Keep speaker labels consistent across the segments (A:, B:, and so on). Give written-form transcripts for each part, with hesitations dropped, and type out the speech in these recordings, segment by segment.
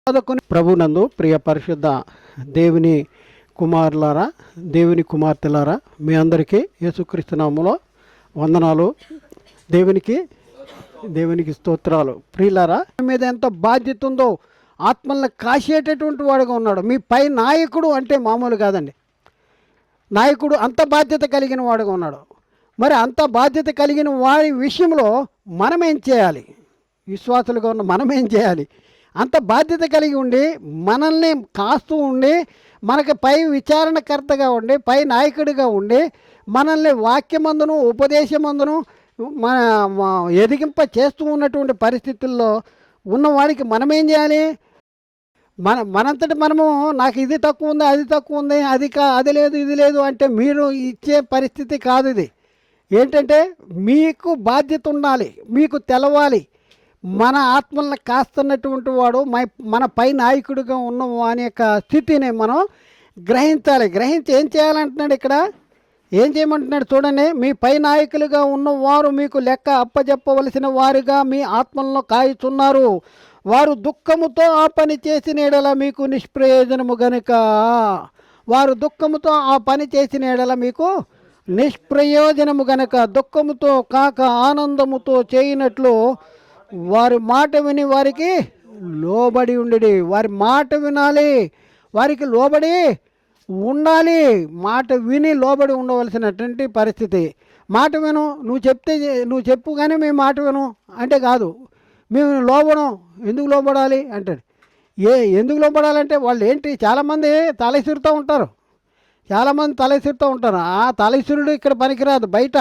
A: ప్రభునందు ప్రియ పరిశుద్ధ దేవుని కుమారులారా, దేవుని కుమార్తెలారా, మీ అందరికీ యేసుక్రీస్తు నామములో వందనాలు. దేవునికి స్తోత్రాలు. ప్రియులారా, మీద ఎంత బాధ్యత ఉందో ఆత్మల్ని కాసేటటువంటి వాడుగా ఉన్నాడు. మీ పై నాయకుడు అంటే మామూలు కాదండి. నాయకుడు అంత బాధ్యత కలిగిన వాడుగా ఉన్నాడు. మరి అంత బాధ్యత కలిగిన వారి విషయంలో మనమేం చేయాలి? విశ్వాసులుగా ఉన్న మనమేం చేయాలి? అంత బాధ్యత కలిగి ఉండి మనల్ని కాస్తూ ఉండి మనకి పై విచారణకర్తగా ఉండి పై నాయకుడిగా ఉండి మనల్ని వాక్యమందును ఉపదేశమందును మన ఎదిగింప చేస్తూ ఉన్నటువంటి పరిస్థితుల్లో ఉన్నవాడికి మనమేం చేయాలి? మనంతటి మనము నాకు ఇది తక్కువ ఉంది, అది తక్కువ ఉంది, అది లేదు, ఇది లేదు అంటే మీరు ఇచ్చే పరిస్థితి కాదు. ఇది ఏంటంటే మీకు బాధ్యత ఉండాలి, మీకు తెలవాలి. మన ఆత్మలను కాస్తున్నటువంటి వాడు మన పై నాయకుడిగా ఉన్న వాని యొక్క స్థితిని మనం గ్రహించాలి. గ్రహించి ఏం చేయాలంటున్నాడు ఇక్కడ? ఏం చేయమంటున్నాడు చూడండి. మీ పై నాయకులుగా ఉన్నవారు మీకు లెక్క అప్పచెప్పవలసిన వారుగా మీ ఆత్మలను కాయుచున్నారు. వారు దుఃఖముతో ఆ పని చేసిన ఎడల మీకు నిష్ప్రయోజనము గనుక. వారు దుఃఖముతో ఆ పని చేసిన ఎడల మీకు నిష్ప్రయోజనము గనుక. దుఃఖముతో కాక ఆనందముతో చేయనట్లు వారి మాట విని వారికి లోబడి ఉండడి. వారి మాట వినాలి, వారికి లోబడి ఉండాలి. మాట విని లోబడి ఉండవలసినటువంటి పరిస్థితి. మాట విను, నువ్వు చెప్పు కానీ మేము మాట విను అంటే కాదు. మేము లోబడం. ఎందుకు లోబడాలి అంటాడు. ఎందుకు లోబడాలంటే వాళ్ళు ఏంటి, చాలామంది తలసిరుతూ ఉంటారు. ఆ తలసిరుడు ఇక్కడ పనికిరాదు, బయట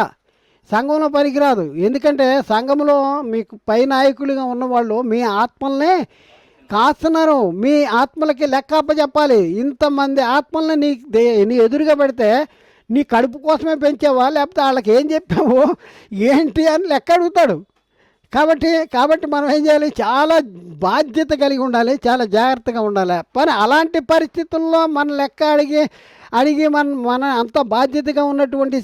A: సంఘంలో పనికిరాదు. ఎందుకంటే సంఘంలో మీకు పై నాయకులుగా ఉన్నవాళ్ళు మీ ఆత్మల్ని కాస్తున్నారు. మీ ఆత్మలకి లెక్క అప్పచెప్పాలి. ఇంతమంది ఆత్మల్ని నీ ఎదురుగా పెడితే నీ కడుపు కోసమే పెంచావా, లేకపోతే వాళ్ళకి ఏం చెప్పావు ఏంటి అని లెక్క అడుగుతాడు. కాబట్టి మనం ఏం చేయాలి? చాలా బాధ్యత కలిగి ఉండాలి, చాలా జాగ్రత్తగా ఉండాలి. కానీ అలాంటి పరిస్థితుల్లో మన లెక్క అడిగి మన అంత బాధ్యతగా ఉన్నటువంటి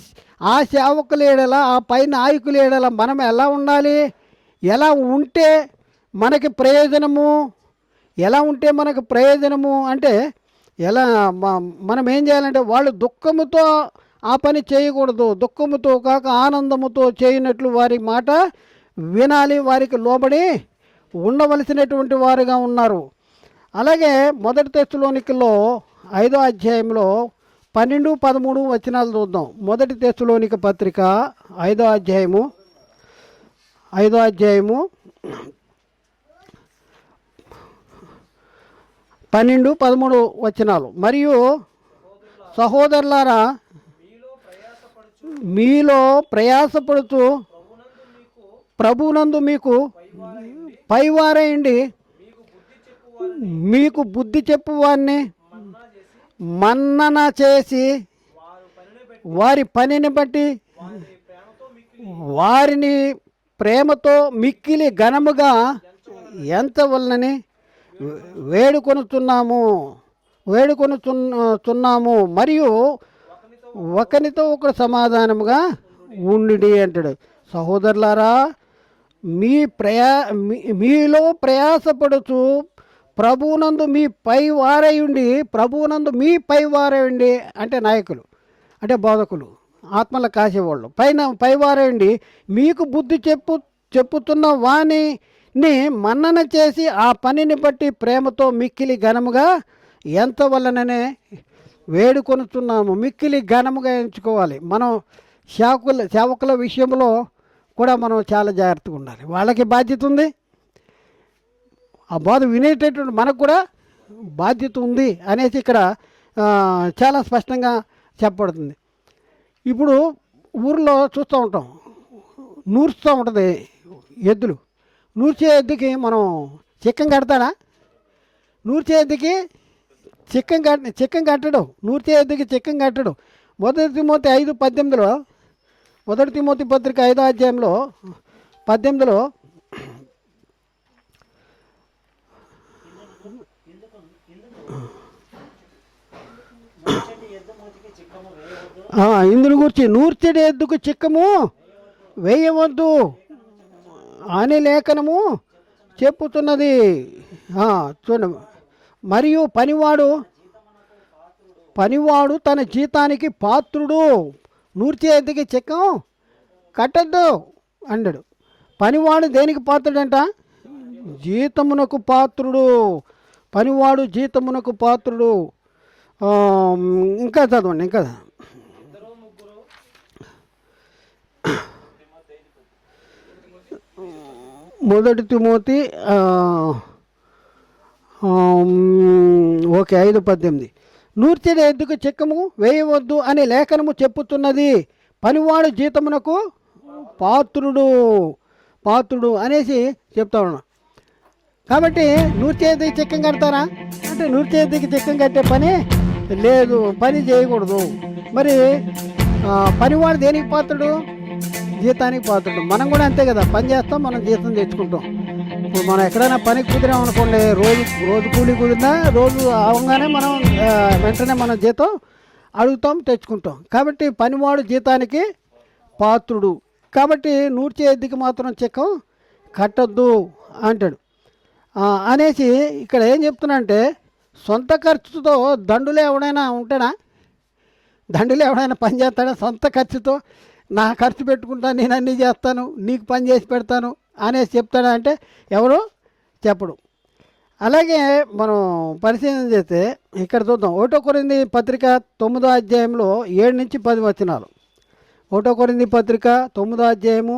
A: ఆ సేవకుల ఏడల, ఆ పై నాయకుల ఏడల మనం ఎలా ఉండాలి? ఎలా ఉంటే మనకి ప్రయోజనము అంటే మనం ఏం చేయాలంటే వాళ్ళు దుఃఖముతో ఆ పని చేయకూడదు. దుఃఖముతో కాక ఆనందముతో చేయనట్లు వారి మాట వినాలి, వారికి లోబడి ఉండవలసినటువంటి వారుగా ఉన్నారు. అలాగే 1 తెస్సలోనికలో 5వ అధ్యాయంలో 12-13 వచనాలు చూద్దాం. 1 తెస్సలోనిక పత్రిక 5వ అధ్యాయము 12-13 వచనాలు. మరియు సహోదరులారా, మీలో ప్రయాసపడుతూ ప్రభువునందు మీకు పైవారైండి మీకు బుద్ధి చెప్పువారిని మన్నన చేసి వారి పనిని బట్టి వారిని ప్రేమతో మిక్కిలి ఘనముగా ఎంచవలనని వేడుకొనుచున్నాము. మరియు ఒకరితో ఒకరు సమాధానముగా ఉండి అంటాడు. సహోదరులారా, మీలో ప్రయాసపడుచు ప్రభువునందు మీ పైవారయుండి అంటే నాయకులు, అంటే బోధకులు, ఆత్మల కాసేవాళ్ళు, పైవారయుండి మీకు బుద్ధి చెప్పుతున్న వాణిని మన్నన చేసి ఆ పనిని బట్టి ప్రేమతో మిక్కిలి ఘనముగా ఎంచవలననే వేడుకొనుచున్నాము. మిక్కిలి ఘనముగా ఎంచుకోవాలి. మనం సేవకుల విషయంలో కూడా మనం చాలా జాగ్రత్తగా ఉండాలి. వాళ్ళకి బాధ్యత ఉంది, ఆ బోధ వినేటటువంటి మనకు కూడా బాధ్యత ఉంది అనేసి ఇక్కడ చాలా స్పష్టంగా చెప్పబడుతుంది. ఇప్పుడు ఊరిలో చూస్తూ ఉంటాం, నూరుస్తూ ఉంటుంది ఎద్దులు. నూర్చే ఎద్దుకి మనం చిక్కం కడతాడా? నూర్చే ఎద్దుకి చిక్కం కట్టడు. నూర్చే ఎద్దుకి చిక్కం కట్టడు. 1 తిమోతి 5:18 1 తిమోతి పత్రిక 5వ అధ్యాయంలో 18 ఇందును గురించి నూర్చెడి ఎద్దుకు చిక్కము వేయవద్దు అని లేఖనము చెప్పుతున్నది. చూడండి, మరియు పనివాడు తన జీతానికి పాత్రుడు. నూర్చేతికి చిక్కం కట్టద్దు అన్నాడు. పనివాడు దేనికి పాత్రుడంట? జీతమునకు పాత్రుడు. పనివాడు జీతమునకు పాత్రుడు. ఇంకా చదవండి, ఇంకా మొదటి తిమోతి ఓకే 5:18. నూర్చెడి ఎద్దుకు చిక్కము వేయవద్దు అని లేఖనము చెప్పుతున్నది. పనివాడు జీతమునకు పాత్రుడు అనేసి చెప్తా ఉన్నా. కాబట్టి నూర్చేతికి చిక్కం కడతారా అంటే నూర్చేతికి చిక్కం కట్టే పని లేదు, పని చేయకూడదు. మరి పనివాడు దేనికి పాత్రుడు? జీతానికి పాత్రుడు. మనం కూడా అంతే కదా, పని చేస్తాం, మనం జీతం తెచ్చుకుంటాం. ఇప్పుడు మనం ఎక్కడైనా పనికి కుదిరామనుకోండి, రోజు కూలి కుదిరినా రోజు అవగానే మనం వెంటనే మన జీతం అడుగుతాం, తెచ్చుకుంటాం. కాబట్టి పనివాడు జీతానికి పాత్రుడు. కాబట్టి నూర్చేతికి మాత్రం చిక్కం కట్టొద్దు అంటాడు. అనేసి ఇక్కడ ఏం చెప్తున్నా అంటే, సొంత ఖర్చుతో దండులో ఎవడైనా ఉంటాడా? దండులో ఎవడైనా పని చేస్తాడా? సొంత ఖర్చుతో నా ఖర్చు పెట్టుకుంటా, నేను అన్నీ చేస్తాను, నీకు పని చేసి పెడతాను అనేసి చెప్తాడా అంటే ఎవరు చెప్పడు. అలాగే మనం పరిశీలన చేస్తే ఇక్కడ చూద్దాం. 1 కొరింథీ పత్రిక 9వ అధ్యాయంలో 7 నుంచి 10 వచనాలు. 1 కొరింథీ పత్రిక 9వ అధ్యాయము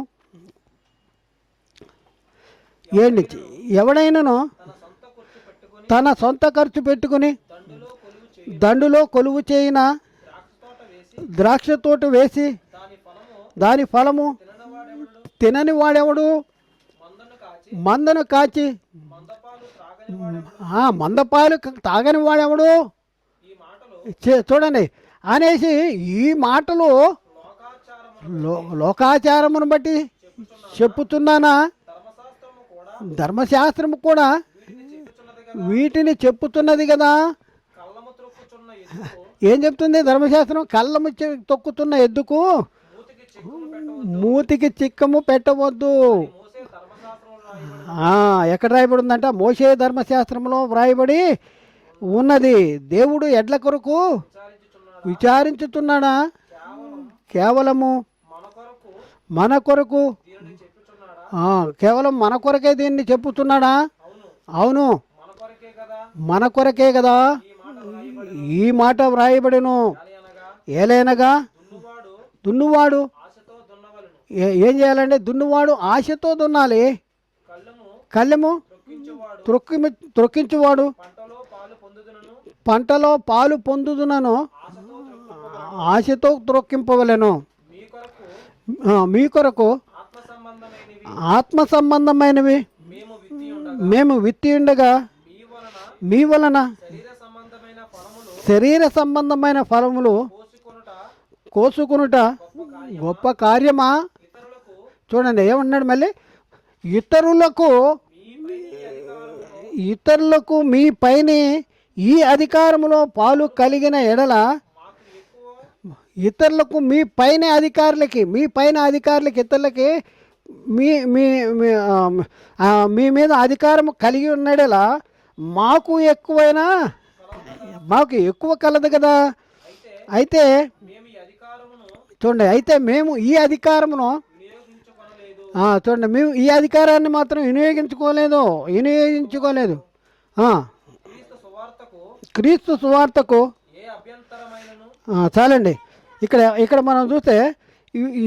A: 7 నుంచి. ఎవడైనాను తన సొంత ఖర్చు పెట్టుకుని దండులో కొలువు చేయిన ద్రాక్ష తోట వేసి దాని ఫలము తినని వాడెవడు? మందను కాచి మందపాలు తాగని వాడెవడు? చూడండి అనేసి ఈ మాటలు లోకాచారమును బట్టి చెప్పుతున్నానా? ధర్మశాస్త్రము కూడా వీటిని చెప్పుతున్నది కదా. ఏం చెప్తుంది ధర్మశాస్త్రం? కళ్ళము తొక్కుతున్న ఎద్దుకు మూతికి చిక్కము పెట్టవద్దు. ఎక్కడ రాయబడి ఉందంట? మోషే ధర్మశాస్త్రంలో వ్రాయబడి ఉన్నది. దేవుడు ఎడ్ల కొరకు విచారించుతున్నాడా? కేవలము మన కొరకు, కేవలం మన కొరకే దీన్ని చెప్పుతున్నాడా? అవును, మన కొరకే కదా ఈ మాట వ్రాయబడిను. ఏలైనగా దున్నువాడు ఏం చేయాలంటే, దున్నువాడు ఆశతో దున్నాలి. కళ్ళెము త్రొక్కించువాడు పంటలో పాలు పొందుదునను ఆశతో త్రొక్కింపవలెను. మీ కొరకు ఆత్మ సంబంధమైనవి మేము విత్తి ఉండగా మీ వలన శరీర సంబంధమైన ఫలములు కోసుకొనుట గొప్ప కార్యమా? చూడండి ఏమన్నాడు మళ్ళీ, ఇతరులకు మీ పైన ఈ అధికారములో పాలు కలిగిన ఎడల, ఇతరులకు మీ పైన అధికారులకి ఇతరులకి మీ మీద అధికారం కలిగి ఉన్నాడేలా మాకు ఎక్కువ కలదు కదా. అయితే చూడండి, అయితే మేము ఈ అధికారమును చూడండి, మేము ఈ అధికారాన్ని మాత్రం వినియోగించుకోలేదు. క్రీస్తు సువార్తకు చాలండి. ఇక్కడ మనం చూస్తే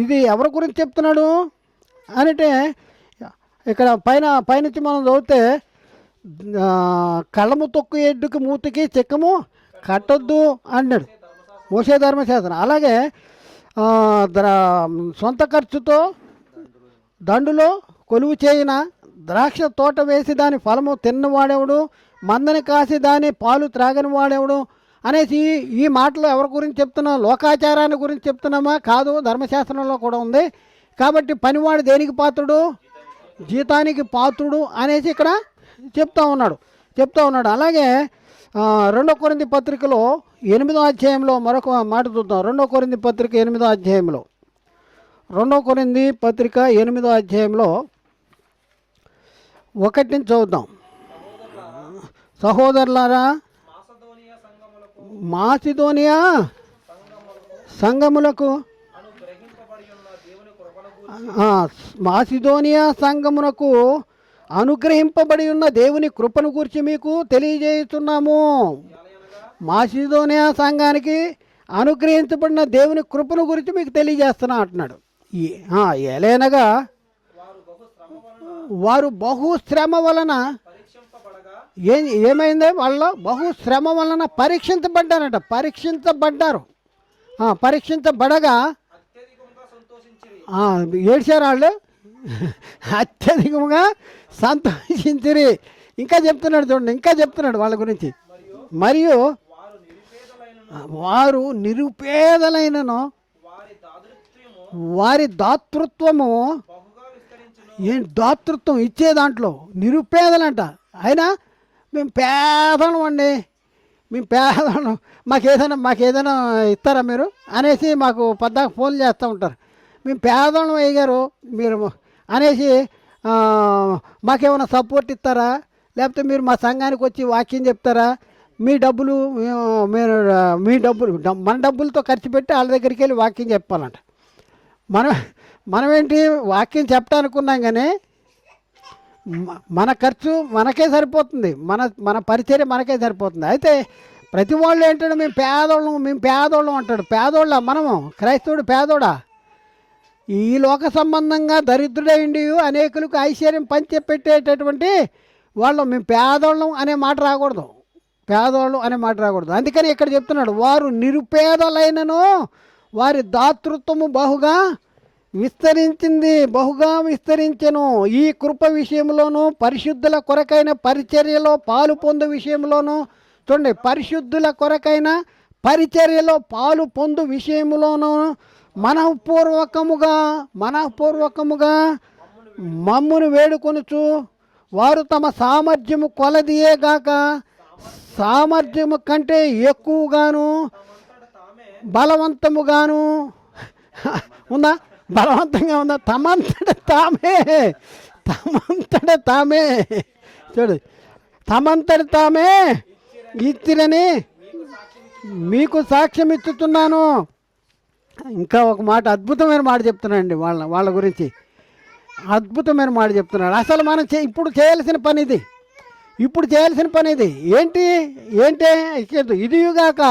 A: ఇది ఎవరి గురించి చెప్తున్నాడు అంటే, ఇక్కడ పైనుంచి మనం చదివితే కళ్ళము తొక్కు ఎడ్డుకి మూతికి చిక్కము కట్టొద్దు అన్నాడు మోషే ధర్మశాస్త్రం. అలాగే సొంత ఖర్చుతో దండులో కొలువు చేయిన ద్రాక్ష తోట వేసి దాని ఫలము తిన్నవాడెవడు? మందని కాసి దాని పాలు త్రాగని వాడెవడు? అనేసి ఈ మాటలు ఎవరి గురించి చెప్తున్నాం? లోకాచారాన్ని గురించి చెప్తున్నామా? కాదు, ధర్మశాస్త్రంలో కూడా ఉంది. కాబట్టి పనివాడు దేనికి పాత్రుడు? జీతానికి పాత్రుడు అనేసి ఇక్కడ చెప్తా ఉన్నాడు. అలాగే 2 కొరింథీ పత్రికలో 8వ అధ్యాయంలో మరొక మాట చూద్దాం. 2 కొరింథీ పత్రిక 8వ అధ్యాయంలో 2 కొరింథీ పత్రిక 8వ అధ్యాయంలో 1 నుంచి చదువుదాం. సహోదరులారా, మాసిదోనియా సంఘములకు మాసిదోనియా సంఘమునకు అనుగ్రహింపబడి ఉన్న దేవుని కృపను గురించి మీకు తెలియజేస్తున్నాము. మాసిదోనియా సంఘానికి అనుగ్రహించబడిన దేవుని కృపను గురించి మీకు తెలియజేస్తున్నా అంటున్నాడు. ఎలానగా వారు బహుశ్రమ వలన ఏమైంది, వాళ్ళ బహుశ్రమ వలన పరీక్షించబడ్డారట. పరీక్షించబడగా ఏడ్చారు వాళ్ళు, అత్యధికంగా సంతోషించిరి. ఇంకా చెప్తున్నాడు చూడండి, ఇంకా చెప్తున్నాడు వాళ్ళ గురించి. మరియు వారు నిరుపేదలైనను వారి దాతృత్వము, దాతృత్వం ఇచ్చే దాంట్లో నిరుపేదలంట. అయినా మేము పేదలం అండి, మేము పేదలం, మాకేదైనా ఇస్తారా మీరు అనేసి మాకు పద్దాక ఫోన్లు చేస్తూ ఉంటారు. మేము పేదలం అయ్యారు మీరు అనేసి మాకేమైనా సపోర్ట్ ఇస్తారా, లేకపోతే మీరు మా సంఘానికి వచ్చి వాక్యం చెప్తారా, మీ డబ్బులు మన డబ్బులతో ఖర్చు పెట్టి వాళ్ళ దగ్గరికి వెళ్ళి వాక్యం చెప్పాలంట. మనమేంటి వాక్యం చెప్పడానుకున్నాం, కానీ మన ఖర్చు మనకే సరిపోతుంది, మన పరిచర్య మనకే సరిపోతుంది. అయితే ప్రతి వాళ్ళు ఏంటంటే మేము పేదోళ్ళం అంటాడు. పేదోళ్ళ మనము, క్రైస్తవుడు పేదోడా? ఈ లోక సంబంధంగా దరిద్రుడైండి అనేకులకు ఐశ్వర్యం పంచిపెట్టేటటువంటి వాళ్ళు మేము పేదోళ్ళం అనే మాట రాకూడదు, అందుకని ఇక్కడ చెప్తున్నాడు, వారు నిరుపేదలైనను వారి దాతృత్వము బహుగా విస్తరించెను. ఈ కృప విషయంలోనూ పరిశుద్ధుల కొరకైన పరిచర్యలో పాలు పొందు విషయంలోనూ, చూడండి, పరిశుద్ధుల కొరకైన పరిచర్యలో పాలు పొందు విషయంలోనూ మనఃపూర్వకముగా మమ్మును వేడుకొనుచు వారు తమ సామర్థ్యము కొలదియేగాక సామర్థ్యము కంటే ఎక్కువగాను బలవంతముగాను బలవంతంగా ఉందా, తమంతట తామే చూడు, తమంతట తామే ఇచ్చిరని మీకు సాక్ష్యం ఇచ్చుతున్నాను. ఇంకా ఒక మాట, అద్భుతమైన మాట చెప్తున్నానండి వాళ్ళ గురించి, అద్భుతమైన మాట చెప్తున్నాడు. అసలు మనం ఇప్పుడు చేయాల్సిన పని ఇది ఏంటి ఇదిగాక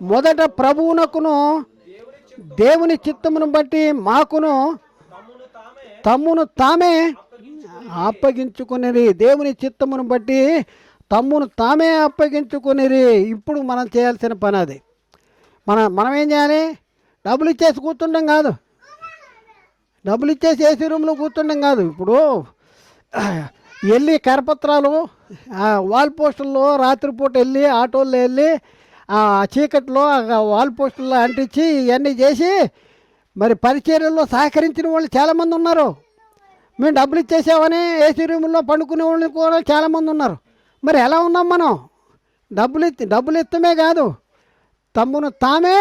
A: మొదట ప్రభువునకును దేవుని చిత్తమును బట్టి మాకును తమ్మును తామే అప్పగించుకునేది. దేవుని చిత్తమును బట్టి తమ్మును తామే అప్పగించుకునేది. ఇప్పుడు మనం చేయాల్సిన పని అది. మనం ఏం చేయాలి? డబ్బులు ఇచ్చేసి కూర్చుంటాం కాదు, డబ్బులు ఇచ్చేసి ఏసీ రూమ్లో కూర్చుంటాం కాదు. ఇప్పుడు వెళ్ళి కరపత్రాలు వాల్ పోస్టుల్లో రాత్రిపూట వెళ్ళి ఆటోల్లో వెళ్ళి చీకట్లో వాల్ పోస్టుల్లో అంటించి ఇవన్నీ చేసి మరి పరిచర్యల్లో సహకరించిన వాళ్ళు చాలామంది ఉన్నారు. మేము డబ్బులు ఇచ్చేసామని ఏసీ రూముల్లో పండుకునే వాళ్ళు కూడా చాలామంది ఉన్నారు. మరి ఎలా ఉన్నాం మనం? డబ్బులు ఇస్తమే కాదు, తమ్మును తామే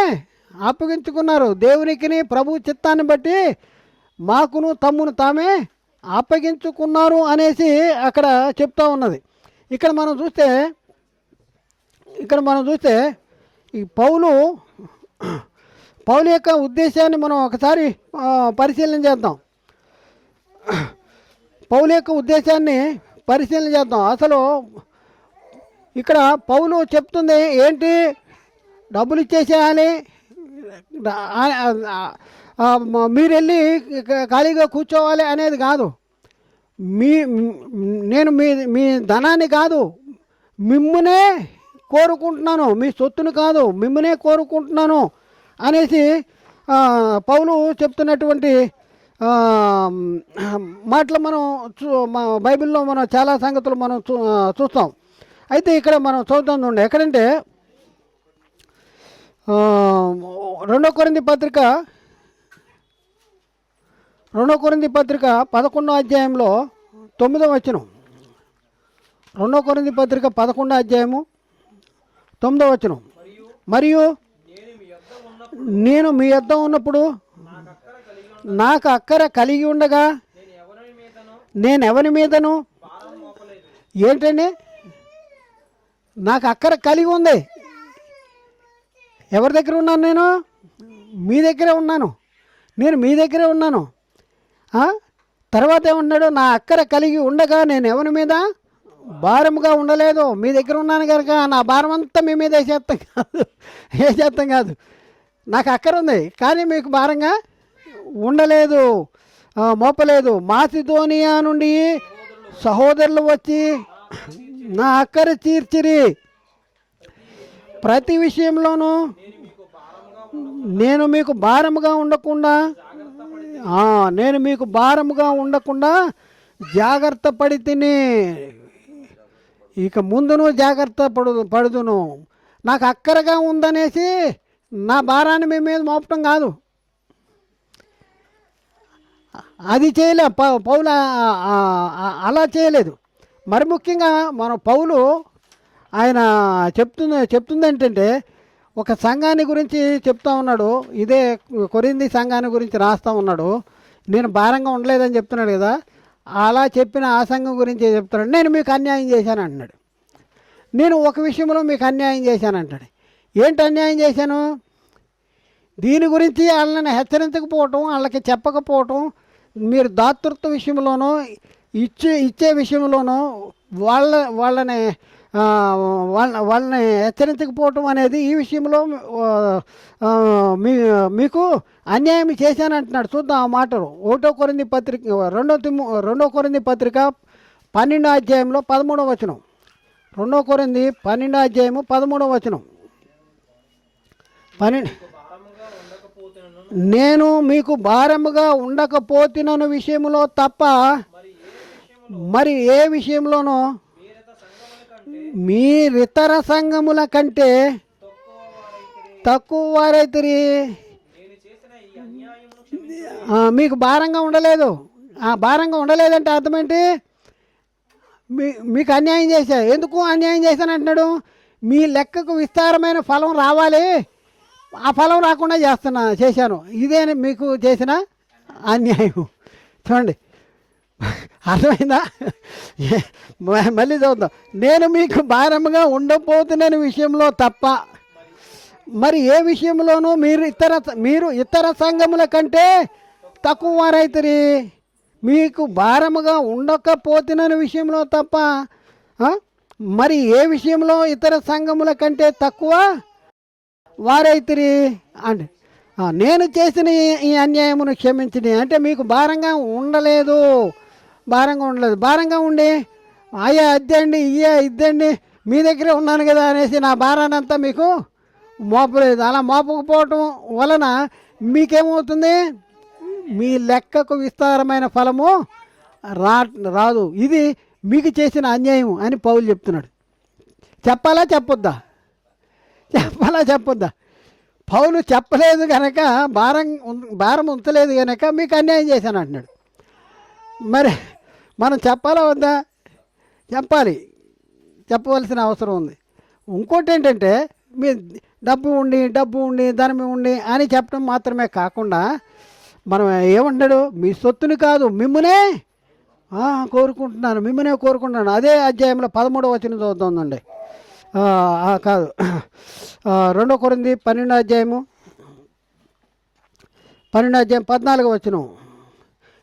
A: అప్పగించుకున్నారు. దేవునికిని ప్రభు చిత్తాన్ని బట్టి మాకును తమ్మును తామే అప్పగించుకున్నారు అనేసి అక్కడ చెప్తా ఉన్నది. ఇక్కడ మనం చూస్తే ఈ పౌలు యొక్క ఉద్దేశాన్ని మనం ఒకసారి పరిశీలన చేద్దాం. అసలు ఇక్కడ పౌలు చెప్తుంది ఏంటి? డబ్బులు ఇచ్చేసేయాలి, మీరు వెళ్ళి ఖాళీగా కూర్చోవాలి అనేది కాదు. నేను మీ ధనాన్ని కాదు, మిమ్మునే కోరుకుంటున్నాను, మీ సొత్తును కాదు, మిమ్మునే కోరుకుంటున్నాను అనేసి పౌలు చెప్తున్నటువంటి మాటలు మనం బైబిల్లో మనం చాలా సంగతులు మనం చూస్తాం. అయితే ఇక్కడ మనం చూద్దాం చూడండి, ఎక్కడంటే 2 కొరింథీ పత్రిక 11వ అధ్యాయంలో 9వ వచనం. 2 కొరింథీ పత్రిక 11వ అధ్యాయము 9వ వచనం. మరియు నేను మీ యొద్ద ఉన్నప్పుడు నాకు అక్కర కలిగి ఉండగా నేను ఎవరి మీదను ఏంటండి నాకు అక్కర కలిగి ఉంది. ఎవరి దగ్గర ఉన్నాను నేను? మీ దగ్గరే ఉన్నాను. నేను మీ దగ్గరే ఉన్నాను. తర్వాత ఏమన్నాడు? నా అక్కర కలిగి ఉండగా నేను ఎవరి మీద భారముగా ఉండలేదు. మీ దగ్గర ఉన్నాను కనుక నా భారం అంతా మీ మీద వేసేస్తాం కాదు. నాకు అక్కర ఉంది కానీ మీకు భారంగా ఉండలేదు, మోపలేదు. మాసిదోనియా నుండి సహోదరులు వచ్చి నా అక్కర తీర్చిరి. ప్రతి విషయంలోనూ నేను మీకు భారముగా ఉండకుండా జాగ్రత్త పడి తిని ఇక ముందును జాగ్రత్త పడుదును. నాకు అక్కరగా ఉందనేసి నా భారాన్ని మీ మీద మోపటం కాదు. అది చేయలే పౌలు, అలా చేయలేదు. మరి ముఖ్యంగా మన పౌలు ఆయన చెప్తుంది ఏంటంటే, ఒక సంఘాన్ని గురించి చెప్తా ఉన్నాడు. ఇదే కొరింథీ సంఘాన్ని గురించి రాస్తూ ఉన్నాడు. నేను భారంగా ఉండలేదని చెప్తున్నాడు కదా, అలా చెప్పిన ఆ సంఘం గురించి చెప్తున్నాడు. నేను మీకు అన్యాయం చేశాను అంటున్నాడు. నేను ఒక విషయంలో మీకు అన్యాయం చేశాను అంటాడు. ఏంటి అన్యాయం చేశాను? దీని గురించి వాళ్ళని హెచ్చరించకపోవటం, వాళ్ళకి చెప్పకపోవటం, మీరు దాతృత్వ విషయంలోనూ ఇచ్చే విషయంలోనూ వాళ్ళని హెచ్చరించకపోవటం అనేది ఈ విషయంలో మీకు అన్యాయం చేశానంటున్నాడు. చూద్దాం ఆ మాటలు. 1 కొరింథీ పత్రిక 2 కొరింథీ పత్రిక 12వ అధ్యాయంలో 13వ వచనం. 2 కొరింథీ 12వ అధ్యాయము 13వ వచనం. నేను మీకు భారముగా ఉండకపోతున్న విషయంలో తప్ప మరి ఏ విషయంలోనూ మీరితర సంఘముల కంటే తక్కువ వారైతే మీకు భారంగా ఉండలేదు. భారంగా ఉండలేదంటే అర్థమేంటి? మీకు అన్యాయం చేశా. ఎందుకు అన్యాయం చేశాను అంటున్నాడు? మీ లెక్కకు విస్తారమైన ఫలం రావాలి, ఆ ఫలం రాకుండా చేశాను. ఇదే మీకు చేసిన అన్యాయం. చూడండి, అర్థమైందా? మళ్ళీ చూద్దాం. నేను మీకు భారముగా ఉండబోతున్న విషయంలో తప్ప మరి ఏ విషయంలోనూ మీరు ఇతర సంఘముల కంటే తక్కువ వారైతే. మీకు భారముగా ఉండకపోతున్న విషయంలో తప్ప మరి ఏ విషయంలో ఇతర సంఘముల కంటే తక్కువ వారైతే అంటే నేను చేసిన ఈ అన్యాయమును క్షమించింది. అంటే మీకు భారంగా ఉండలేదు. భారంగా ఉండి అయ్యా అద్దండి, ఇద్దండి, మీ దగ్గరే ఉన్నాను కదా అనేసి నా భారాన్ని అంతా మీకు మోపలేదు. అలా మోపకపోవటం వలన మీకేమవుతుంది? మీ లెక్కకు విస్తారమైన ఫలము రాదు. ఇది మీకు చేసిన అన్యాయం అని పౌలు చెప్తున్నాడు. చెప్పాలా చెప్పొద్దా? పౌలు చెప్పలేదు కనుక, భారం ఉంచలేదు కనుక మీకు అన్యాయం చేశాను అంటున్నాడు. మరి మనం చెప్పాలా వద్దా? చెప్పవలసిన అవసరం ఉంది. ఇంకోటి ఏంటంటే, మీ డబ్బు ఉండి ధనం ఉండి అని చెప్పడం మాత్రమే కాకుండా మనం ఏమంటాడు? మీ సొత్తుని కాదు మిమ్మల్నే కోరుకుంటున్నాను. అదే అధ్యాయంలో 13వ వచనం చదువుతుందండి. కాదు, 2 కొరింథీ 12వ అధ్యాయము 14వ వచనం.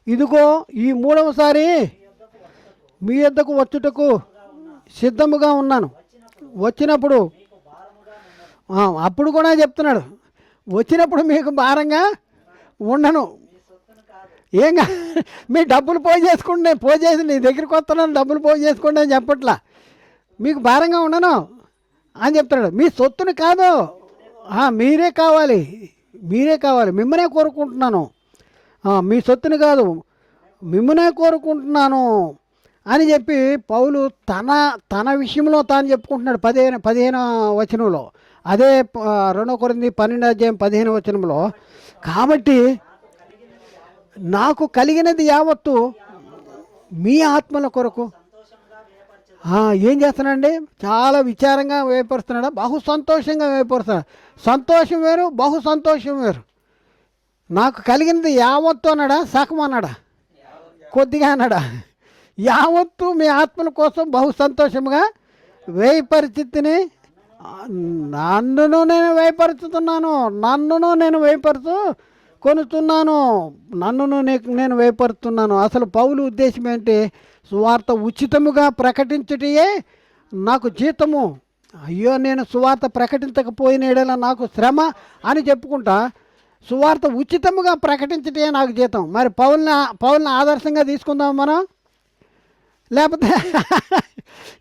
A: ఇదిగో ఈ 3వసారి మీ యొద్దకు వచ్చుటకు సిద్ధముగా ఉన్నాను. వచ్చినప్పుడు అప్పుడు కూడా చెప్తున్నాడు, వచ్చినప్పుడు మీకు భారంగా ఉండను. ఏంగా మీ డబ్బులు పోజేసి నీ దగ్గరికి వస్తున్నాను, డబ్బులు పోజేసుకోండి అని చెప్పట్లా. మీకు భారంగా ఉండను అని చెప్తున్నాడు. మీ సొత్తుని కాదు, మీరే కావాలి, మిమ్మల్నే కోరుకుంటున్నాను. మీ సొత్తుని కాదు, మిమ్మల్నే కోరుకుంటున్నాను అని చెప్పి పౌలు తన విషయంలో తాను చెప్పుకుంటున్నాడు. 15వ వచనంలో, అదే 2 కొరింథీ 12వ అధ్యాయం 15వ వచనంలో. కాబట్టి నాకు కలిగినది యావత్తు మీ ఆత్మల కొరకు ఏం చేస్తున్నాడండి? చాలా విచారంగా వేపరుస్తున్నాడా? బహు సంతోషంగా వేపరుస్తున్నాడు. సంతోషం వేరు, బహు సంతోషం వేరు. నాకు కలిగినది యావత్తు అన్నాడా? సగం అన్నాడా? కొద్దిగా అన్నాడా? యావత్తు మీ ఆత్మల కోసం బహు సంతోషంగా వేయి పరిస్థితిని నన్నును నేను వేయపరుచుతున్నాను, నన్నును నేను వేయపరుచు కొనుతున్నాను, నన్నును నేను వేయపరుస్తున్నాను. అసలు పౌలు ఉద్దేశం ఏంటి? సువార్త ఉచితముగా ప్రకటించుటయే నాకు జీతము. అయ్యో నేను సువార్త ప్రకటించకపోయిన నాకు శ్రమ అని చెప్పుకుంటా సువార్త ఉచితముగా ప్రకటించటే నాకు జీతం. మరి పౌల్ని ఆదర్శంగా తీసుకుందాం మనం, లేకపోతే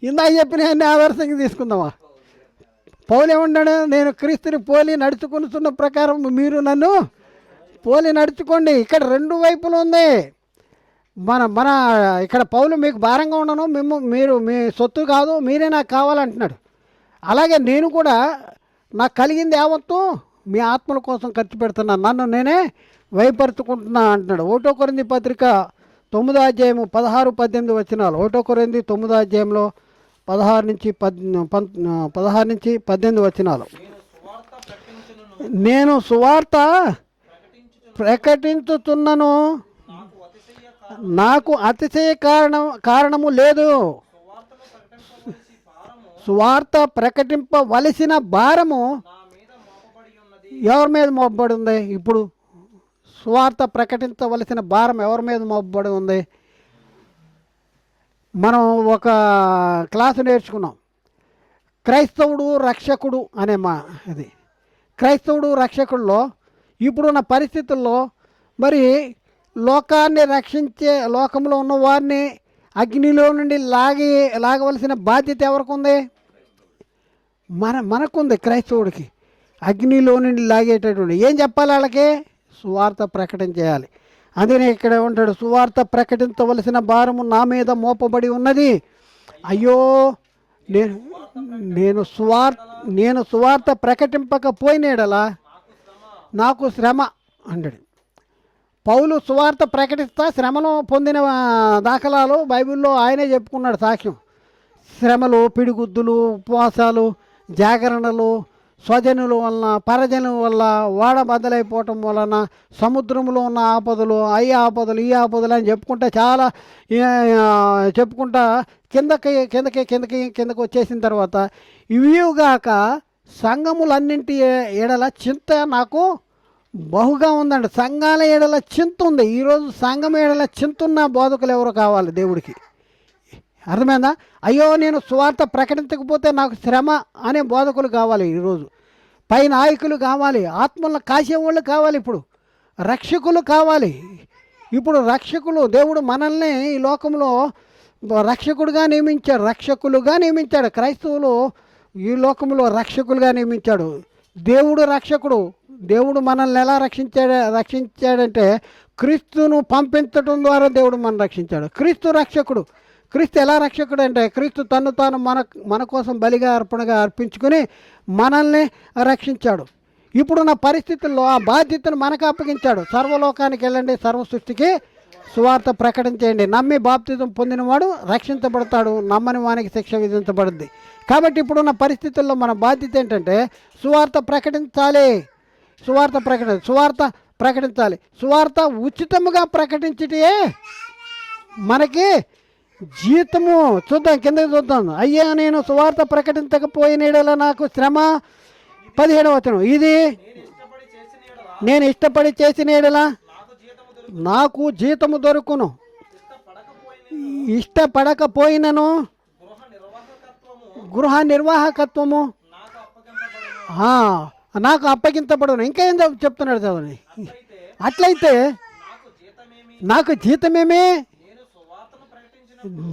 A: ఇందాక చెప్పిన ఆదర్శంగా తీసుకుందామా? పౌలు ఏమన్నాడు? నేను క్రీస్తుని పోలి నడుచుకున్న ప్రకారం మీరు నన్ను పోలి నడుచుకోండి. ఇక్కడ రెండు వైపులు ఉంది. మన ఇక్కడ పౌలు మీకు భారంగా ఉండను, మీరు మీ సొత్తు కాదు, మీరే నాకు కావాలంటున్నాడు. అలాగే నేను కూడా నాకు కలిగింది యావత్తు మీ ఆత్మల కోసం ఖర్చు పెడుతున్నాను, నన్ను నేనే వైపరుచుకుంటున్నా అంటున్నాడు. 1 కొరింథీ పత్రిక 9వ అధ్యాయము 16-18 వచనాలు. 1 కొరింథీ 9వ అధ్యాయంలో 16 నుంచి 18 వచనాలు. నేను సువార్త ప్రకటించుతున్నను, నాకు అతిశయ కారణము లేదు. సువార్త ప్రకటింపవలసిన భారము ఎవరి మీద మోపబడి ఉంది? ఇప్పుడు సువార్త ప్రకటించవలసిన భారం ఎవరి మీద మోపబడి ఉంది? మనం ఒక క్లాసు నేర్చుకున్నాం, క్రైస్తవుడు రక్షకుడు అనే ఇది. క్రైస్తవుడు రక్షకుల్లో ఇప్పుడున్న పరిస్థితుల్లో మరి లోకాన్ని రక్షించే, లోకంలో ఉన్న వారిని అగ్నిలో నుండి లాగవలసిన బాధ్యత ఎవరికి ఉంది? మనకుంది. క్రైస్తవుడికి అగ్నిలో నుండి లాగేటటువంటి ఏం చెప్పాలి? వాళ్ళకి సువార్త ప్రకటించేయాలి. అందుకనే ఇక్కడ ఉంటాడు, సువార్త ప్రకటించవలసిన భారము నా మీద మోపబడి ఉన్నది. అయ్యో నేను సువార్త ప్రకటింపకపోయినాడలా నాకు శ్రమ అంటాడు. పౌలు సువార్త ప్రకటిస్తా శ్రమను పొందిన దాఖలాలు బైబిల్లో ఆయనే చెప్పుకున్నాడు సాక్ష్యం. శ్రమలు, పిడిగుద్దులు, ఉపవాసాలు, జాగరణలు, స్వజనుల వలన, పరజనుల వల్ల, వాడ బద్దలైపోవటం వలన, సముద్రంలో ఉన్న ఆపదలు, ఈ ఆపదలు అని చెప్పుకుంటా చాలా చెప్పుకుంటా కిందకి వచ్చేసిన తర్వాత ఇవిగాక సంఘములన్నింటి ఎడల చింత నాకు బహుగా ఉందండి. సంఘాల ఎడల చింత ఉంది. ఈరోజు సంఘం ఎడల చింతున్న బోధకులు ఎవరు కావాలి దేవుడికి? అర్థమైందా? అయ్యో నేను సువార్త ప్రకటించకపోతే నాకు శ్రమ అనే బోధకులు కావాలి. ఈరోజు పై నాయకులు కావాలి, ఆత్మలను కాసేవాళ్ళు కావాలి, ఇప్పుడు రక్షకులు కావాలి. ఇప్పుడు రక్షకులు, దేవుడు మనల్ని ఈ లోకంలో రక్షకులుగా నియమించాడు. క్రైస్తవులు ఈ లోకంలో రక్షకులుగా నియమించాడు. దేవుడు రక్షకుడు. దేవుడు మనల్ని ఎలా రక్షించాడంటే క్రీస్తును పంపించడం ద్వారా దేవుడు మనం రక్షించాడు. క్రీస్తు రక్షకుడు. క్రీస్తు ఎలా రక్షకుడు అంటే క్రీస్తు తాను మన కోసం బలిగా అర్పణగా అర్పించుకుని మనల్ని రక్షించాడు. ఇప్పుడున్న పరిస్థితుల్లో ఆ బాధ్యతను మనకు అప్పగించాడు. సర్వలోకానికి వెళ్ళండి, సర్వ సృష్టికి సువార్త ప్రకటించేయండి. నమ్మి బాప్తిజం పొందినవాడు రక్షించబడతాడు, నమ్మని వానికి శిక్ష విధించబడుద్ది. కాబట్టి ఇప్పుడున్న పరిస్థితుల్లో మన బాధ్యత ఏంటంటే సువార్త ప్రకటించాలి. సువార్త ప్రకటించాలి. సువార్త ఉచితముగా ప్రకటించితే మనకి జీతము. చూద్దాం, కిందకి చూద్దాం. అయ్యా నేను సువార్త ప్రకటించకపోయిన నాకు శ్రమ. 17వ వచనం, ఇది నేను ఇష్టపడి చేసిన ఎడల నాకు జీతము దొరుకును, ఇష్టపడకపోయినను గృహ నిర్వాహకత్వము నాకు అప్పగించబడును. ఇంకేం చెప్తున్నాడు చదవని. అట్లయితే నాకు జీతమేమి?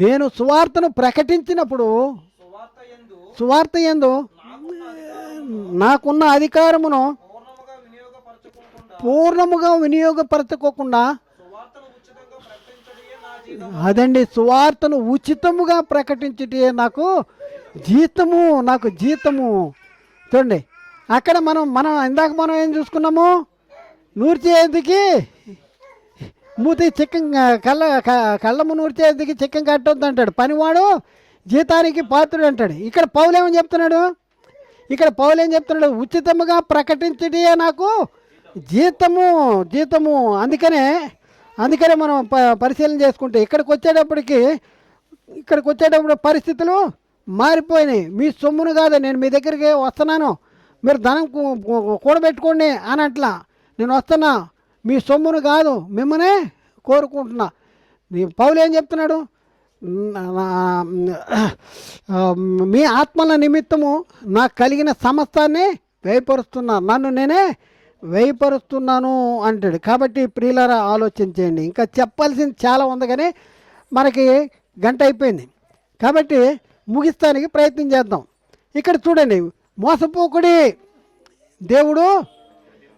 A: నేను సువార్తను ప్రకటించినప్పుడు సువార్త యందు నాకున్న అధికారమును పూర్ణముగా వినియోగపరచుకోకుండా, అదండి సువార్తను ఉచితముగా ప్రకటించుటే నాకు జీతము. చూడండి, అక్కడ మనం ఇందాక ఏం చూసుకున్నాము? నూర్చేదికి మూతి చిక్కం కళ్ళము నూర్చేదికి చిక్కం కట్టొద్దు అంటాడు. పనివాడు జీతానికి పాత్రుడు అంటాడు. ఇక్కడ పౌలు ఏం చెప్తున్నాడు? ఉచితముగా ప్రకటించటే నాకు జీతము. అందుకనే మనం పరిశీలన చేసుకుంటే ఇక్కడికి వచ్చేటప్పుడు పరిస్థితులు మారిపోయినాయి. మీ సొమ్మును కాదు, నేను మీ దగ్గరికి వస్తున్నాను, మీరు ధనం కూడబెట్టుకోండి అని అట్లా నేను వస్తున్నా, మీ సొమ్మును కాదు మిమ్మల్నే కోరుకుంటున్నా. పౌలు ఏం చెప్తున్నాడు? మీ ఆత్మల నిమిత్తము నాకు కలిగిన సమస్తాన్ని వ్యయపరుస్తున్నా, నన్ను నేనే వ్యయపరుస్తున్నాను అంటాడు. కాబట్టి ప్రియులారా ఆలోచించేయండి. ఇంకా చెప్పాల్సింది చాలా ఉంది కానీ మనకి గంట అయిపోయింది కాబట్టి ముగిస్తానికి ప్రయత్నం చేద్దాం. ఇక్కడ చూడండి, మోసపోకుడి, దేవుడు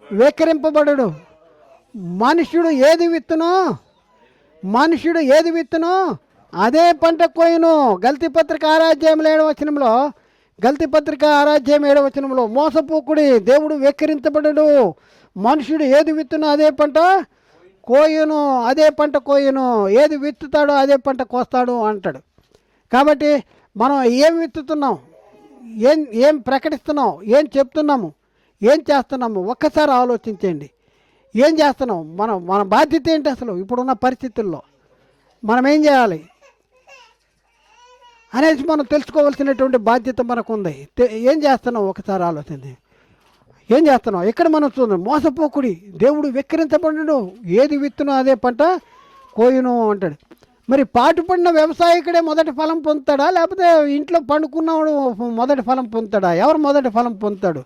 A: వెక్కిరింపబడడు. మనుష్యుడు ఏది విత్తునో అదే పంట కోయును. గల్తీ పత్రిక 6:7 గల్తీ పత్రిక 6:7 మోసపోకుడి, దేవుడు వెక్కిరించబడడు. మనుషుడు ఏది విత్తునో అదే పంట కోయును, ఏది విత్తుతాడో అదే పంట కోస్తాడు అంటాడు. కాబట్టి మనం ఏం విత్తుతున్నాం, ఏం ప్రకటిస్తున్నాం, ఏం చెప్తున్నాము, ఏం చేస్తున్నాము ఒక్కసారి ఆలోచించండి. ఏం చేస్తున్నాం, మన బాధ్యత ఏంటి అసలు ఇప్పుడున్న పరిస్థితుల్లో మనం ఏం చేయాలి అనేసి మనం తెలుసుకోవాల్సినటువంటి బాధ్యత మనకు ఉంది. ఏం చేస్తున్నాం ఒకసారి ఆలోచించి ఏం చేస్తున్నాం. ఇక్కడ మనం చూద్దాం, మోసపోకుడి, దేవుడు వెక్కిరించబడడు, ఏది విత్తునో అదే పంట కోయును అంటాడు. మరి పాటుపడిన వ్యవసాయకుడే మొదటి ఫలం పొందుతాడా, లేకపోతే ఇంట్లో పండుకున్నవాడు మొదటి ఫలం పొందుతాడా? ఎవరు మొదటి ఫలం పొందుతాడు?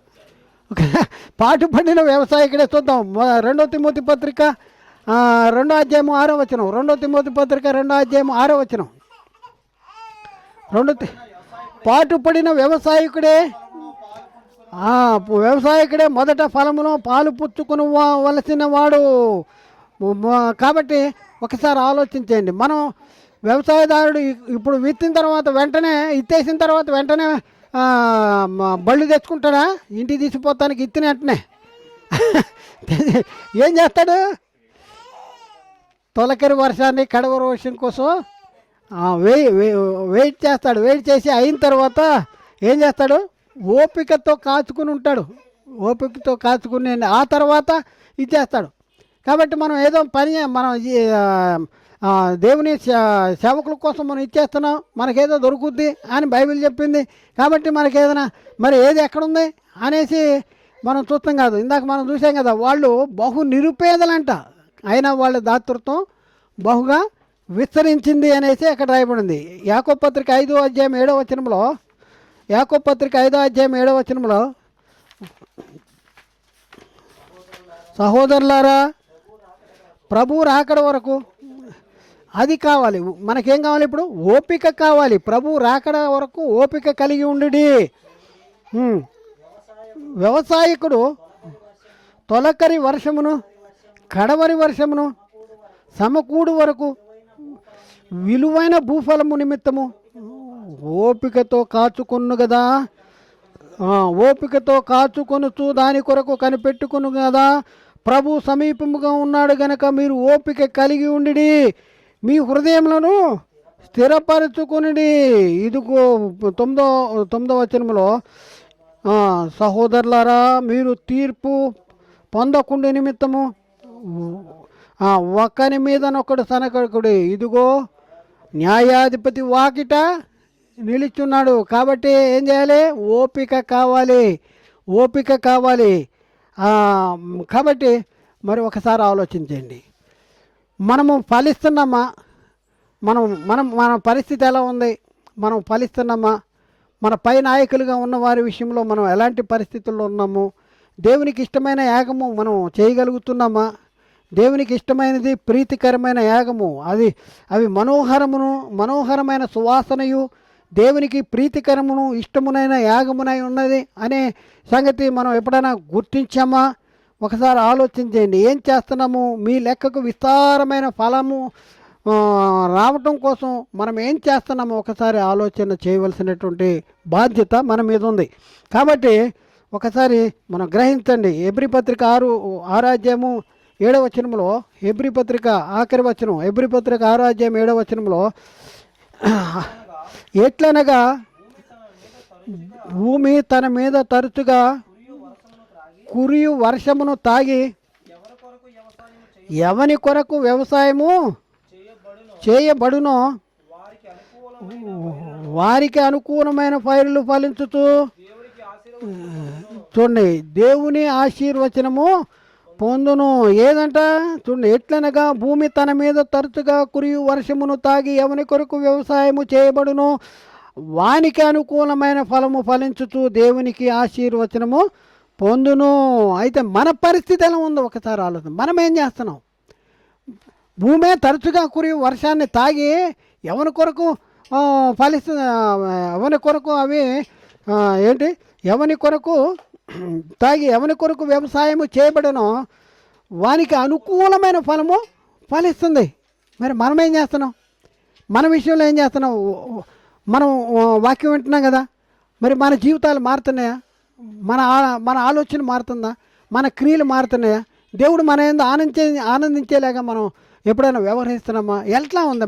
A: పాటుపడిన వ్యవసాయకుడే. చూద్దాం 2 తిమోతి పత్రిక 2:6 2 తిమోతి పత్రిక 2:6 పాటుపడిన వ్యవసాయకుడే మొదట ఫలమును పాలు పుచ్చుకుని వలసిన వాడు. కాబట్టి ఒకసారి ఆలోచించండి. మనం వ్యవసాయదారుడు ఇప్పుడు విత్తిన తర్వాత ఇత్తేసిన తర్వాత వెంటనే బళ్ళు తెచ్చుకుంటాడా? ఇంటికి తీసిపోతానికి ఇత్తిన వెంటనే ఏం చేస్తాడు? తొలకరి వర్షాన్ని కడవరి వర్షం కోసం వెయిట్ చేస్తాడు. వెయిట్ చేసి అయిన తర్వాత ఏం చేస్తాడు? ఓపికతో కాచుకుని ఉంటాడు. ఓపికతో కాచుకుని ఆ తర్వాత ఇచ్చేస్తాడు. కాబట్టి మనం ఏదో పని మనం దేవుని సేవకుల కోసం మనం ఇచ్చేస్తున్నాం, మనకేదో దొరుకుద్ది అని బైబిల్ చెప్పింది. కాబట్టి మనకేదైనా మరి ఏది ఎక్కడుంది అనేసి మనం చూస్తాం కాదు. ఇందాక మనం చూసాం కదా, వాళ్ళు బహు నిరుపేదలంట, అయినా వాళ్ళ దాతృత్వం బహుగా విస్తరించింది అనేసి అక్కడ రాయబడింది. యాకోబు పత్రిక 5:7 యాకోబు పత్రిక 5:7 సహోదరులారా, ప్రభు రాకడ వరకు అది కావాలి. మనకేం కావాలి? ఇప్పుడు ఓపిక కావాలి. ప్రభు రాకడ వరకు ఓపిక కలిగి ఉండి. వ్యవసాయకుడు తొలకరి వర్షమును కడవరి వర్షమును సమకూడు వరకు విలువైన భూఫలము నిమిత్తము ఓపికతో కాచుకొను కదా, ఓపికతో కాచుకొనుచు దాని కొరకు కనిపెట్టుకును కదా. ప్రభు సమీపముగా ఉన్నాడు గనక మీరు ఓపిక కలిగి ఉండి మీ హృదయములను స్థిరపరచుకుని. ఇదిగో 9వ సహోదరులారా, మీరు తీర్పు పొందకుండా నిమిత్తము ఒకని మీదనొకడు సనకకుడి. ఇదిగో న్యాయాధిపతి వాకిట నిలుచున్నాడు. కాబట్టి ఏం చేయాలి? ఓపిక కావాలి. కాబట్టి మరి ఒకసారి ఆలోచించండి, మనము ఫలిస్తున్నామా? మన పరిస్థితి ఎలా ఉంది? మనం ఫలిస్తున్నామా? మన పై నాయకులుగా ఉన్న వారి విషయంలో మనం ఎలాంటి పరిస్థితుల్లో ఉన్నాము? దేవునికి ఇష్టమైన యాగము మనం చేయగలుగుతున్నామా? దేవునికి ఇష్టమైనది ప్రీతికరమైన యాగము, అవి మనోహరమైన సువాసనయు దేవునికి ప్రీతికరమును ఇష్టమునైన యాగమునై ఉన్నది అనే సంగతి మనం ఎప్పుడైనా గుర్తించామా? ఒకసారి ఆలోచించండి. ఏం చేస్తున్నాము? మీ లెక్కకు విస్తారమైన ఫలము రావటం కోసం మనం ఏం చేస్తున్నామో ఒకసారి ఆలోచన చేయవలసినటువంటి బాధ్యత మన మీద ఉంది. కాబట్టి ఒకసారి మనం గ్రహించండి. హెబ్రీ పత్రిక 6:7 హెబ్రీ పత్రిక ఆఖరి వచనం, హెబ్రీ పత్రిక 6:7 ఎట్లనగా భూమి తన మీద తరచుగా కురియు వర్షమును తాగి ఎవని కొరకు వ్యవసాయము చేయబడునో వారికి అనుకూలమైన పైరులు ఫలించుతూ చూడండి దేవుని ఆశీర్వచనము పొందును. ఏదంట చూడండి, ఎట్లనగా భూమి తన మీద తరచుగా కురియు వర్షమును తాగి ఎవని కొరకు వ్యవసాయము చేయబడును, వానికి అనుకూలమైన ఫలము ఫలించుతూ దేవునికి ఆశీర్వచనము పొందును. అయితే మన పరిస్థితి ఎలా ఉందో ఒకసారి ఆలోచన. మనం ఏం చేస్తున్నాం? భూమే తరచుగా కురియు వర్షాన్ని తాగి ఎవరి కొరకు ఫలిస్తుంది, ఎవరి కొరకు అవి ఏంటి, ఎవని కొరకు తాగి ఎవని కొరకు వ్యవసాయము చేయబడనో వానికి అనుకూలమైన ఫలము ఫలిస్తుంది. మరి మనం ఏం చేస్తున్నాం? మన విషయంలో ఏం చేస్తున్నాం? మనం వాక్యం వింటున్నాం కదా, మరి మన జీవితాలు మారుతున్నాయా? మన ఆలోచన మారుతుందా? మన క్రియలు మారుతున్నాయా? దేవుడు మన ఏందో ఆనందించేలాగా మనం ఎప్పుడైనా వ్యవహరిస్తున్నామా? ఎట్లా ఉంది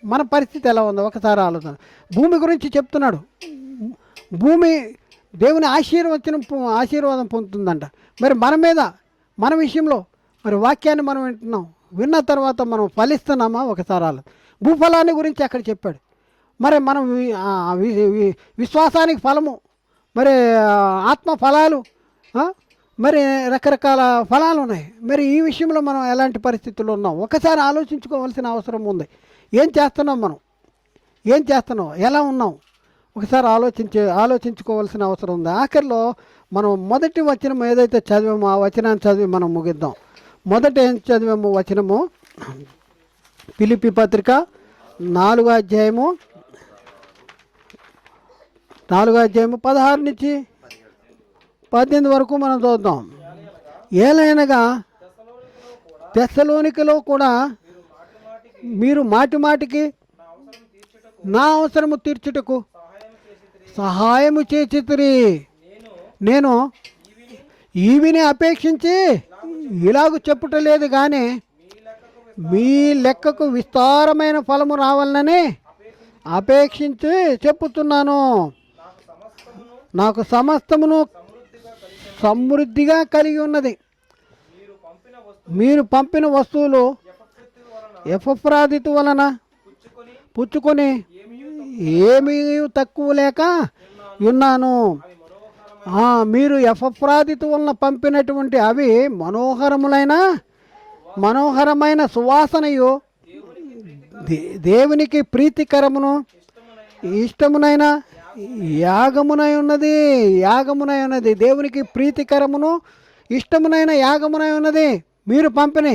A: మన పరిస్థితి ఎలా ఉందో ఒకసారి ఆలోచన. భూమి గురించి చెప్తున్నాడు. భూమి దేవుని ఆశీర్వాదం పొందుతుందంట. మరి మన మీద, మన విషయంలో మరి వాక్యాన్ని మనం వింటున్నాం, విన్న తర్వాత మనం ఫలిస్తున్నామా? ఒకసారి ఆలోచన. భూఫలాన్ని గురించి అక్కడ చెప్పాడు. మరి మనం విశ్వాసానికి ఫలము, మరి ఆత్మ ఫలాలు, మరి రకరకాల ఫలాలు ఉన్నాయి. మరి ఈ విషయంలో మనం ఎలాంటి పరిస్థితుల్లో ఉన్నాం ఒకసారి ఆలోచించుకోవాల్సిన అవసరం ఉంది. ఏం చేస్తున్నాం మనం? ఏం చేస్తున్నాం? ఎలా ఉన్నాం? ఒకసారి ఆలోచించుకోవాల్సిన అవసరం ఉంది. ఆఖరిలో మనం మొదటి వచనం ఏదైతే చదివామో ఆ వచనాన్ని చదివి మనం ముగిద్దాం. మొదట ఏం చదివాము వచనము? ఫిలిప్పీ పత్రిక 4వ అధ్యాయము 16 నుంచి 18 వరకు మనం చూద్దాం. ఏలైనగా తెస్సలోనికలో కూడా మీరు మాటి మాటికి నా అవసరము తీర్చుటకు సహాయము చేచితిరి. నేను ఈవిని అపేక్షించి ఇలాగ చెప్పుటలేదు, కానీ మీ లెక్కకు విస్తారమైన ఫలము రావాలని అపేక్షించి చెప్పుతున్నాను. నాకు సమస్తమును సమృద్ధిగా కలిగి ఉన్నది. మీరు పంపిన వస్తువులు ఎపఫ్రాదితు వలన పుచ్చుకొని ఏమీ తక్కువ లేక ఉన్నాను. మీరు ఎపఫ్రాదితు వలన పంపినటువంటి అవి మనోహరమైన సువాసనయు దేవునికి ప్రీతికరమును ఇష్టమునైన యాగమునై ఉన్నది. దేవునికి ప్రీతికరమును ఇష్టమునైన యాగమునై ఉన్నది మీరు పంపిణీ.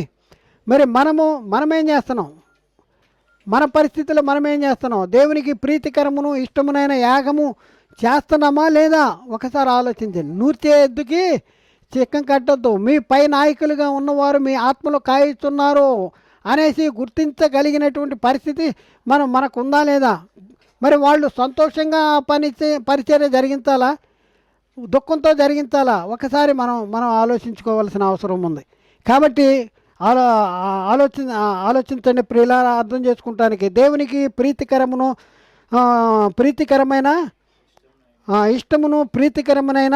A: మరి మనమేం చేస్తున్నాం? మన పరిస్థితుల్లో మనమేం చేస్తున్నాం? దేవునికి ప్రీతికరమును ఇష్టమునైన యాగము చేస్తున్నామా లేదా? ఒకసారి ఆలోచించండి. నూర్చే ఎద్దుకి చిక్కం కట్టొద్దు. మీ పై నాయకులుగా ఉన్నవారు మీ ఆత్మలో కాయిస్తున్నారు అనేసి గుర్తించగలిగినటువంటి పరిస్థితి మనకు ఉందా లేదా? మరి వాళ్ళు సంతోషంగా పరిచర్య జరిగించాలా, దుఃఖంతో జరిగించాలా? ఒకసారి మనం ఆలోచించుకోవాల్సిన అవసరం ఉంది. కాబట్టి ఆలోచించండి ప్రియులారా, అర్థం చేసుకుంటానికి. దేవునికి ప్రీతికరమైన ఇష్టమును ప్రీతికరమైన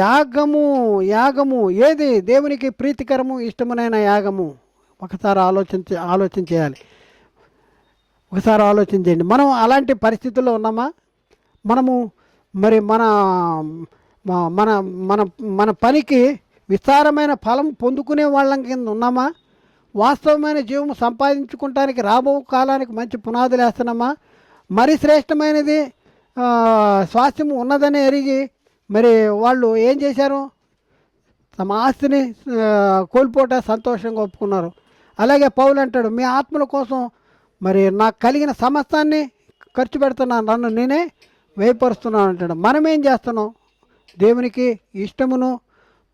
A: యాగము ఏది? దేవునికి ప్రీతికరము ఇష్టమునైన యాగము. ఒకసారి ఆలోచించేయాలి. ఒకసారి ఆలోచించండి. మనం అలాంటి పరిస్థితుల్లో ఉన్నామా? మనము మరి మన మన మన మన పనికి విస్తారమైన ఫలం పొందుకునే వాళ్ళం కింద ఉన్నామా? వాస్తవమైన జీవం సంపాదించుకోవటానికి రాబో కాలానికి మంచి పునాదులు వేస్తున్నామా? మరి శ్రేష్టమైనది స్వాస్థ్యం ఉన్నదని ఎరిగి మరి వాళ్ళు ఏం చేశారు? తమ ఆస్తిని కోల్పోట సంతోషంగా ఒప్పుకున్నారు. అలాగే పౌలు అంటాడు, మీ ఆత్మల కోసం మరి నాకు కలిగిన సమస్తాన్ని ఖర్చు పెడుతున్నాను, నన్ను నేనే వేయపరుస్తున్నాను అంటాడు. మనం ఏం చేస్తున్నాం? దేవునికి ఇష్టమును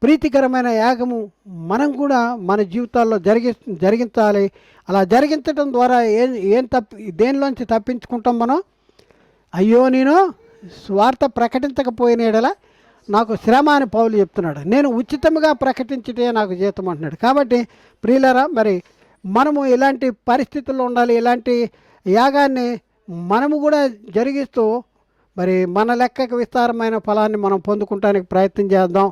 A: ప్రీతికరమైన యాగము మనం కూడా మన జీవితాల్లో జరిగించాలి. అలా జరిగించడం ద్వారా దేనిలోంచి తప్పించుకుంటాం మనం? అయ్యో, నేను స్వార్థ ప్రకటించకపోయిన యెడల నాకు శ్రమ అని పౌలు చెప్తున్నాడు. నేను ఉచితంగా ప్రకటించితే నాకు జీతం అంటున్నాడు. కాబట్టి ప్రియులారా, మరి మనము ఇలాంటి పరిస్థితుల్లో ఉండాలి. ఇలాంటి యాగాన్ని మనము కూడా జరిగిస్తూ మరి మన లెక్కకు విస్తారమైన ఫలాన్ని మనం పొందుకుంటానికి ప్రయత్నం చేద్దాం.